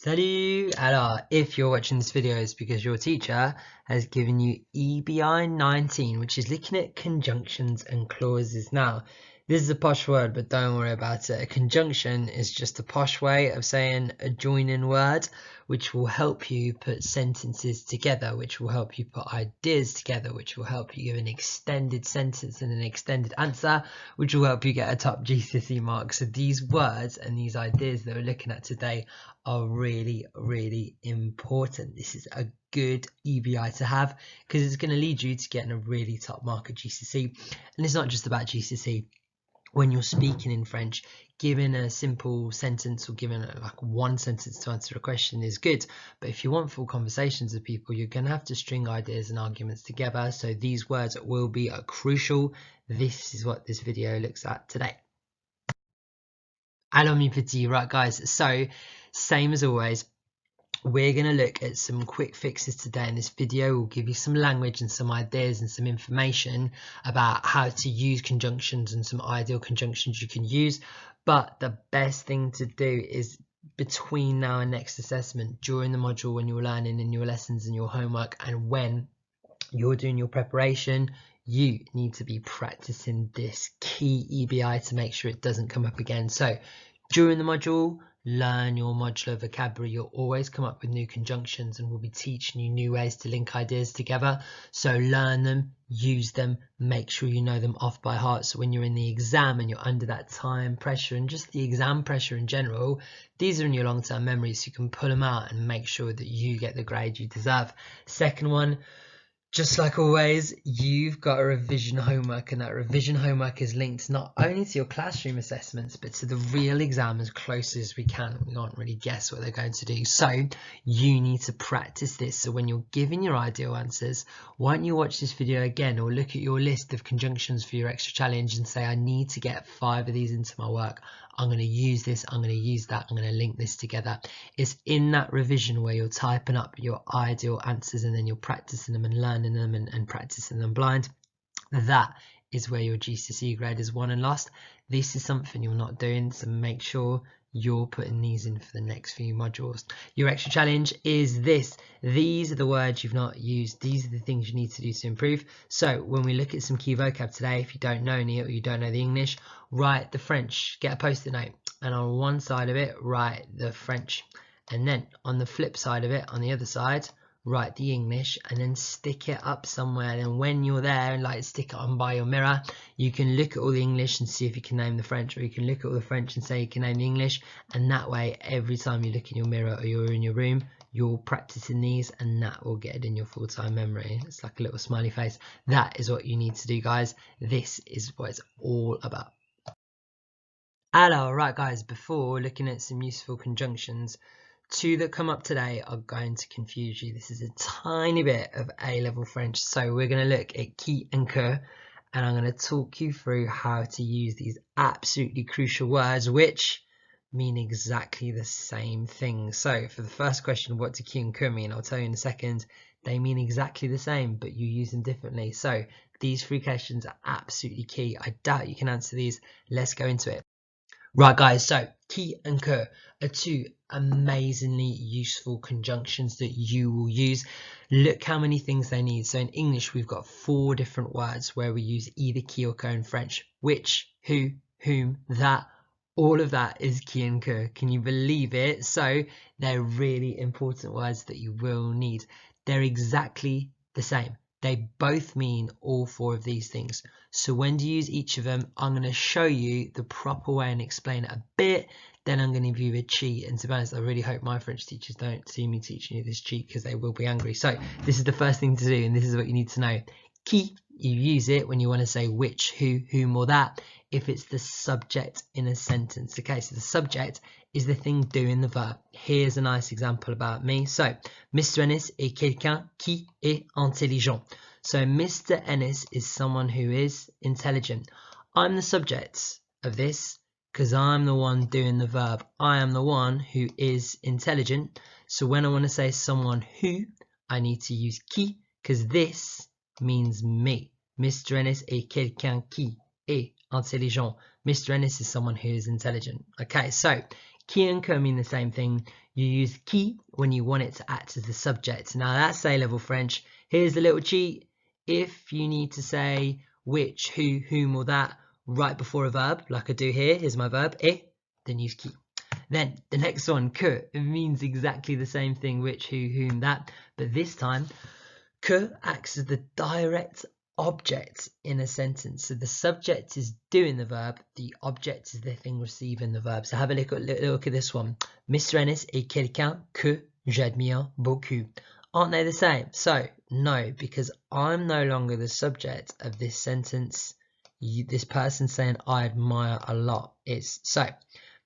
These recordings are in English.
Salut! Alors, if you're watching this video, it's because your teacher has given you EBI19, which is looking at conjunctions and clauses. Now, this is a posh word, but don't worry about it. A conjunction is just a posh way of saying a joining word, which will help you put sentences together, which will help you put ideas together, which will help you give an extended sentence and an extended answer, which will help you get a top GCSE mark. So these words and these ideas that we're looking at today are really, really important. This is a good EBI to have because it's going to lead you to getting a really top mark at GCSE. And it's not just about GCSE. When you're speaking in French, giving a simple sentence or giving like one sentence to answer a question is good, but if you want full conversations with people, you're going to have to string ideas and arguments together. So these words will be crucial. This is what this video looks at today. Alors mes petits, right guys, so same as always, we're going to look at some quick fixes today. In this video we'll give you some language and some ideas and some information about how to use conjunctions and some ideal conjunctions you can use. But the best thing to do is between now and next assessment, during the module, when you're learning in your lessons and your homework, and when you're doing your preparation, you need to be practicing this key EBI to make sure it doesn't come up again. So during the module, learn your modular vocabulary. You'll always come up with new conjunctions, and we'll be teaching you new ways to link ideas together. So learn them, use them, make sure you know them off by heart. So when you're in the exam and you're under that time pressure and just the exam pressure in general, these are in your long-term memory, so you can pull them out and make sure that you get the grade you deserve. Second one, just like always, you've got a revision homework, and that revision homework is linked not only to your classroom assessments, but to the real exam as close as we can. We can't really guess what they're going to do. So you need to practice this. So when you're giving your ideal answers, why don't you watch this video again or look at your list of conjunctions for your extra challenge and say, I need to get 5 of these into my work. I'm going to use this, I'm going to use that, I'm going to link this together. It's in that revision where you're typing up your ideal answers and then you're practicing them and learning them and practicing them blind. That is where your GCSE grade is won and lost. This is something you're not doing, so make sure you're putting these in for the next few modules. Your extra challenge is this. These are the words you've not used. These are the things you need to do to improve. So when we look at some key vocab today, if you don't know any or you don't know the English, write the French. Get a post-it note, and on one side of it write the French, and then on the flip side of it, on the other side, write the English, and then stick it up somewhere. And when you're there, like stick it on by your mirror, you can look at all the English and see if you can name the French, or you can look at all the French and say you can name the English. And that way, every time you look in your mirror or you're in your room, you're practicing these, and that will get it in your full-time memory. It's like a little smiley face. That is what you need to do, guys. This is what it's all about. Alors, right guys, before looking at some useful conjunctions, 2 that come up today are going to confuse you. This is a tiny bit of A-level French. So we're going to look at qui and que, and I'm going to talk you through how to use these absolutely crucial words, which mean exactly the same thing. So for the first question, what do qui and que mean? I'll tell you in a second. They mean exactly the same, but you use them differently. So these 3 questions are absolutely key. I doubt you can answer these. Let's go into it. Right guys, so qui and que are 2 amazingly useful conjunctions that you will use. Look how many things they need. So in English we've got 4 different words where we use either qui or que in French. Which, who, whom, that, all of that is qui and que. Can you believe it? So they're really important words that you will need. They're exactly the same. They both mean all 4 of these things. So when to use each of them, I'm going to show you the proper way and explain it a bit. Then I'm going to give you a cheat. And to be honest, I really hope my French teachers don't see me teaching you this cheat, because they will be angry. So this is the first thing to do, and this is what you need to know. Qui, you use it when you want to say which, who, whom, or that, if it's the subject in a sentence. Okay, so the subject is the thing doing the verb. Here's a nice example about me. So, Mr. Ennis est quelqu'un qui est intelligent. So, Mr. Ennis is someone who is intelligent. I'm the subject of this because I'm the one doing the verb. I am the one who is intelligent. So, when I want to say someone who, I need to use qui, because this means me. Mr. Ennis est quelqu'un qui est intelligent. Mr. Ennis is someone who is intelligent. Okay, so Qui and que mean the same thing. You use qui when you want it to act as the subject. Now that's A-level French. Here's a little cheat. If you need to say which, who, whom, or that right before a verb, like I do here, here's my verb, then use qui. Then the next one, que, it means exactly the same thing, which, who, whom, that, but this time, que acts as the direct object in a sentence. So the subject is doing the verb, the object is the thing receiving the verb. So have a look at this one. Mr. Ennis est quelqu'un que j'admire beaucoup. Aren't they the same? So no, because I'm no longer the subject of this sentence. This person saying I admire a lot. It's so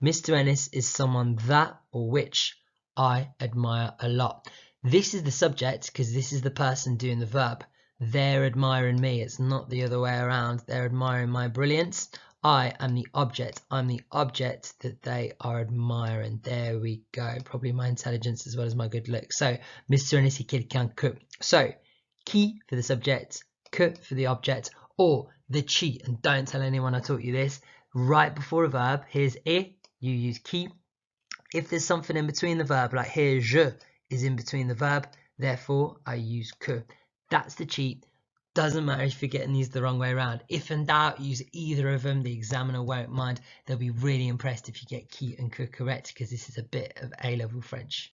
Mr. Ennis is someone that or which I admire a lot. This is the subject because this is the person doing the verb. They're admiring me. It's not the other way around. They're admiring my brilliance. I am the object. I'm the object that they are admiring. There we go. Probably my intelligence as well as my good looks. So, Mr. Ennis est quelqu'un que. So, qui for the subject, que for the object, or the cheat. And don't tell anyone I taught you this. Right before a verb, here's et, you use qui. If there's something in between the verb, like here, je is in between the verb, therefore I use que. That's the cheat. Doesn't matter if you're getting these the wrong way around. If in doubt, use either of them. The examiner won't mind. They'll be really impressed if you get qui and que correct, because this is a bit of A-level French.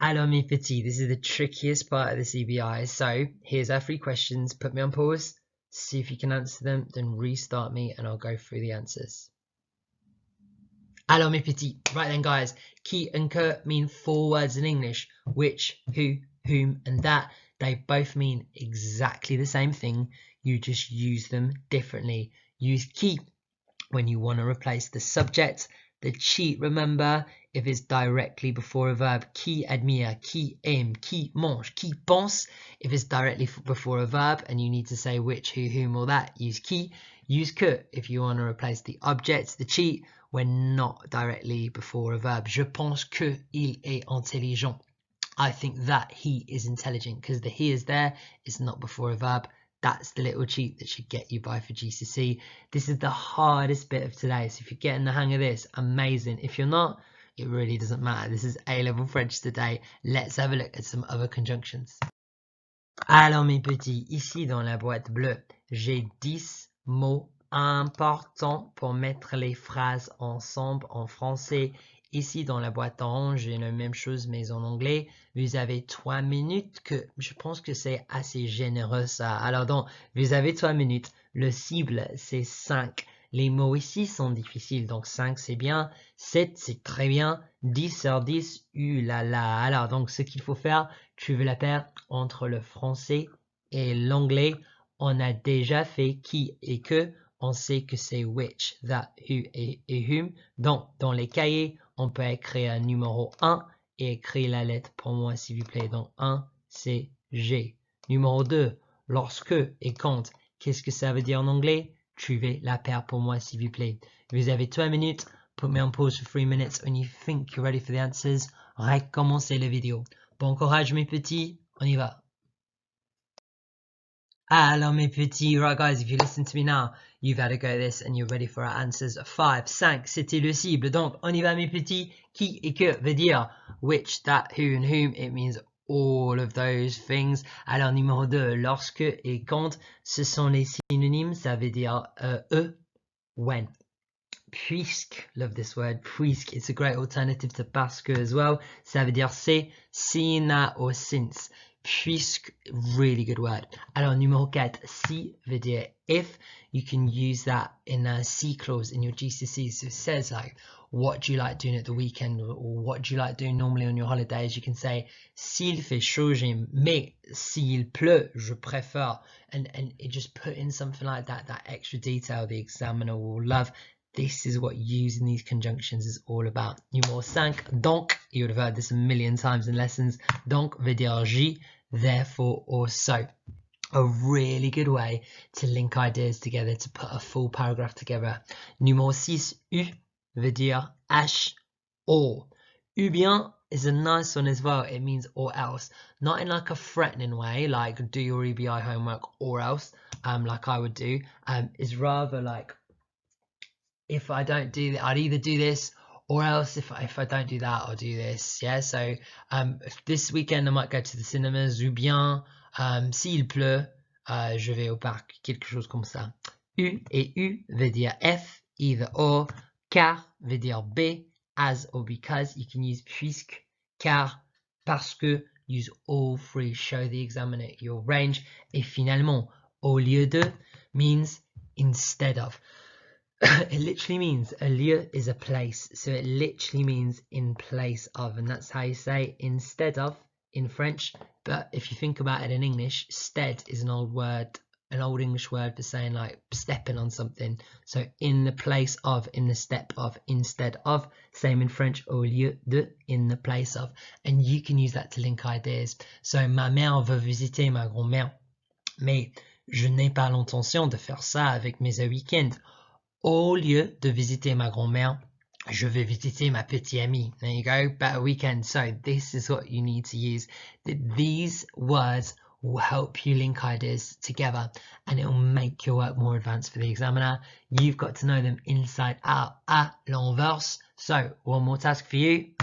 Alors mes petits, this is the trickiest part of this EBI. So here's our 3 questions. Put me on pause, see if you can answer them, then restart me and I'll go through the answers. Alors mes petits, right then guys, qui and que mean 4 words in English, which, who, whom, and that. They both mean exactly the same thing, you just use them differently. Use qui when you want to replace the subject. The cheat, remember, if it's directly before a verb, qui admire, qui aime, qui mange, qui pense. If it's directly before a verb and you need to say which, who, whom, or that, use qui. Use que if you want to replace the object. The cheat when not directly before a verb. Je pense que il est intelligent. I think that he is intelligent, because the he is there, it's not before a verb. That's the little cheat that should get you by for GCSE. This is the hardest bit of today, so if you're getting the hang of this, amazing. If you're not, it really doesn't matter. This is A-level French today. Let's have a look at some other conjunctions. Alors mes petits, ici dans la boîte bleue, j'ai 10 mots importants pour mettre les phrases ensemble en français. Ici, dans la boîte orange, j'ai la même chose, mais en anglais. Vous avez 3 minutes, que je pense que c'est assez généreux, ça. Alors, donc, vous avez 3 minutes. Le cible, c'est 5. Les mots ici sont difficiles, donc 5, c'est bien. 7, c'est très bien. 10 sur 10, là là. Alors, donc, ce qu'il faut faire, tu veux la paire entre le français et l'anglais. On a déjà fait qui et que. On sait que c'est which, that, who et whom. Donc, dans les cahiers, on peut écrire un numéro 1 et écrire la lettre pour moi, s'il vous plaît. Donc, 1, c'est G. Numéro 2, lorsque et quand. Qu'est-ce que ça veut dire en anglais? Trouvez la paire pour moi, s'il vous plaît. Vous avez 3 minutes. Put me on pause for 3 minutes. When you think you're ready for the answers, recommencez la vidéo. Bon courage, mes petits. On y va. Alors mes petits, right guys, if you listen to me now, you've had a go at this and you're ready for our answers. 5, 5, c'était le cible. Donc, on y va mes petits. Qui et que veut dire which, that, who and whom. It means all of those things. Alors, numéro 2, lorsque et quand, ce sont les synonymes. Ça veut dire when. Puisque, love this word, puisque. It's a great alternative to parce que as well. Ça veut dire c'est, seeing that or since. Puisque, really good word. Alors, numéro 4, si veut dire if. You can use that in a si clause in your GCSE. So it says like, what do you like doing at the weekend? Or what do you like doing normally on your holidays? You can say, s'il fait chaud, j'aime. Mais s'il pleut, je préfère. And it just put in something like that, that extra detail the examiner will love. This is what using these conjunctions is all about. Numéro 5, donc. You would have heard this a million times in lessons. Donc veut dire J, therefore, or so. A really good way to link ideas together, to put a full paragraph together. Numéro 6, U veut dire H, or. Ou bien is a nice one as well. It means or else. Not in like a threatening way, like do your EBI homework or else, like I would do. Is rather like, if I don't do that, I'd either do this Or else if I don't do that, I'll do this. Yeah, so this weekend I might go to the cinemas, ou bien s'il pleut, je vais au parc, quelque chose comme ça. U et U veut dire F, either or, car veut dire B, as or because. You can use puisque, car, parce que. Use all three, show the examiner your range. Et finalement, au lieu de means instead of. It literally means a lieu is a place, so it literally means in place of, and that's how you say instead of in French. But if you think about it in English, stead is an old word, an old English word for saying like stepping on something. So in the place of, in the step of, instead of. Same in French, au lieu de, in the place of. And you can use that to link ideas. So ma mère veut visiter ma grand-mère, mais je n'ai pas l'intention de faire ça avec mes week-end. Au lieu de visiter ma grand-mère, je vais visiter ma petite amie. There you go, better weekend. So this is what you need to use. These words will help you link ideas together and it will make your work more advanced for the examiner. You've got to know them inside out à l'inverse. So one more task for you.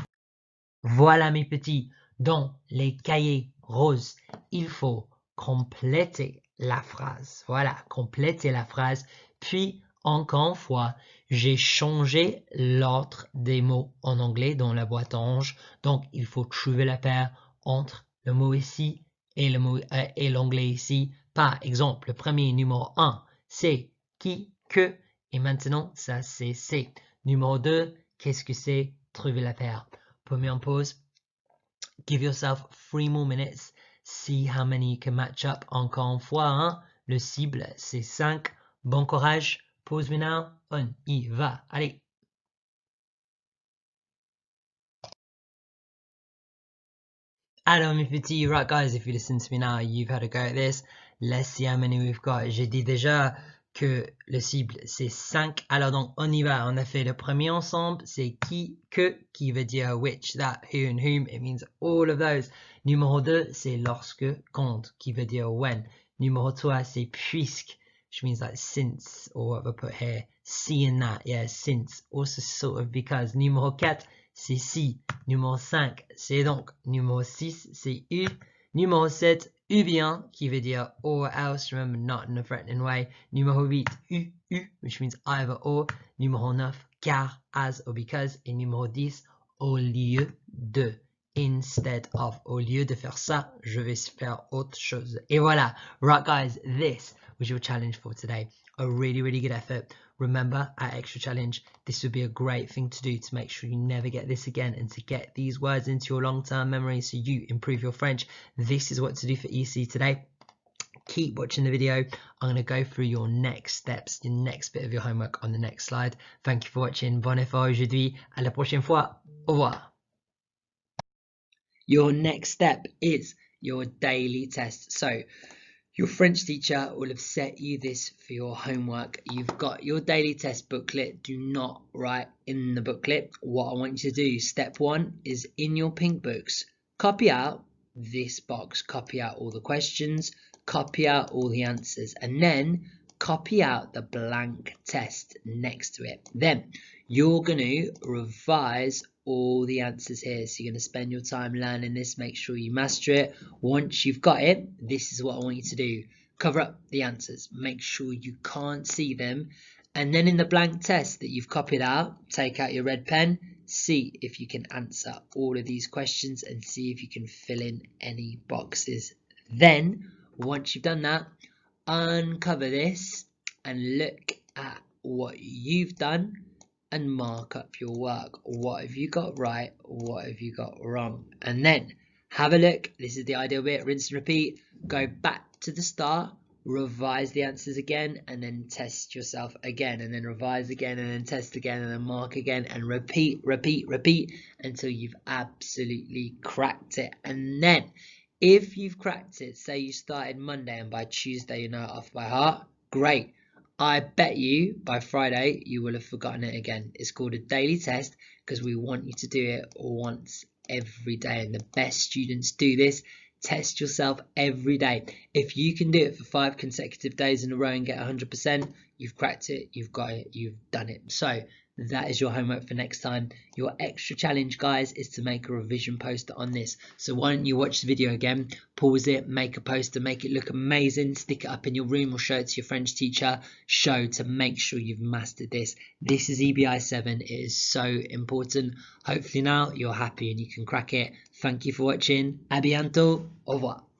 Voilà mes petits, dans les cahiers roses, il faut compléter la phrase. Voilà, compléter la phrase. Puis, encore une fois, j'ai changé l'ordre des mots en anglais dans la boîte orange. Donc, il faut trouver la paire entre le mot ici et le mot et l'anglais ici. Par exemple, le premier numéro 1, c'est qui, que. Et maintenant, ça c'est. Numéro 2, qu'est-ce que c'est? Trouver la paire. Put me on pause. Give yourself 3 more minutes. See how many you can match up. Encore une fois, hein? Le cible, c'est 5. Bon courage. Pause me now. On y va. Allez. Alors mes petits, right guys, if you listen to me now, you've had a go at this. Let's see how many we've got. J'ai dit déjà que le cible c'est 5. Alors donc on y va. On a fait le premier ensemble, c'est qui, que, qui veut dire which, that, who and whom. It means all of those. Numéro 2, c'est lorsque, quand, qui veut dire when. Numéro 3, c'est puisque, which means like since, or what we put here. See and that, yeah, since. Also sort of because. Numéro 4, c'est si. Numéro 5, c'est donc. Numéro 6, c'est u. Numéro 7, ou bien, qui veut dire or else, remember, not in a threatening way. Numéro 8, u, which means either or. Numéro 9, car, as or because. Et numéro 10, au lieu de, instead of. Au lieu de faire ça, je vais faire autre chose. Et voilà. Right, guys, this was your challenge for today. A really, really good effort. Remember, at Extra Challenge, this would be a great thing to do to make sure you never get this again and to get these words into your long-term memory so you improve your French. This is what to do for EC today. Keep watching the video. I'm going to go through your next steps, your next bit of your homework on the next slide. Thank you for watching. Bon effort aujourd'hui. À la prochaine fois. Au revoir. Your next step is your daily test. So, your French teacher will have set you this for your homework. You've got your daily test booklet. Do not write in the booklet. What I want you to do, step 1, is in your pink books, copy out this box, copy out all the questions, copy out all the answers, and then copy out the blank test next to it. Then you're going to revise all the answers here. So you're going to spend your time learning this, make sure you master it. Once you've got it, this is what I want you to do. Cover up the answers, make sure you can't see them, and then in the blank test that you've copied out, take out your red pen, see if you can answer all of these questions and see if you can fill in any boxes. Then once you've done that, uncover this and look at what you've done and mark up your work. What have you got right? What have you got wrong? And then have a look. This is the ideal bit. Rinse and repeat. Go back to the start, revise the answers again, and then test yourself again, and then revise again, and then test again, and then mark again, and repeat until you've absolutely cracked it. And then if you've cracked it, say you started Monday and by Tuesday you know it off by heart, great. I bet you by Friday you will have forgotten it again. It's called a daily test because we want you to do it once every day, and the best students do this. Test yourself every day. If you can do it for 5 consecutive days in a row and get 100%, you've cracked it, you've got it, you've done it. So that is your homework for next time. Your extra challenge, guys, is to make a revision poster on this. So why don't you watch the video again, pause it, make a poster, make it look amazing, stick it up in your room or show it to your French teacher, show to make sure you've mastered this. This is EBI7. It is so important. Hopefully now you're happy and you can crack it. Thank you for watching. À bientôt. Au revoir.